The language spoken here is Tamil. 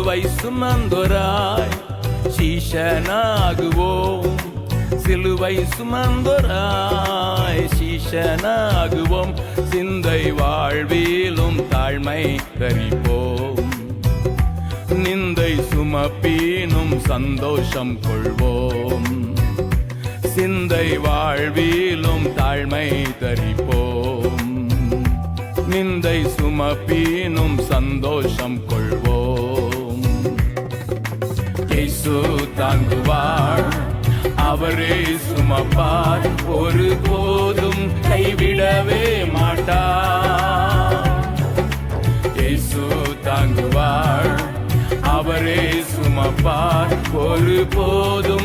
சிலுவை சுமந்தோராய் சீஷனாகுவோம். சிலுவை சுமந்தோராய் சீஷனாகுவோம். சிந்தை வாழ்விலும் தாழ்மை தரிப்போம். நிந்தை சுமப்பீனும் சந்தோஷம் கொள்வோம். சிந்தை வாழ்விலும் தாழ்மை தரிப்போம். நிந்தை சுமப்பீனும் சந்தோஷம் கொள்வோம். இயேசு தாங்குவார், அவரே சுமப்பார், ஒரு போதும் கைவிடவே மாட்டார். இயேசு தாங்குவார், அவரே சுமப்பார், ஒரு போதும்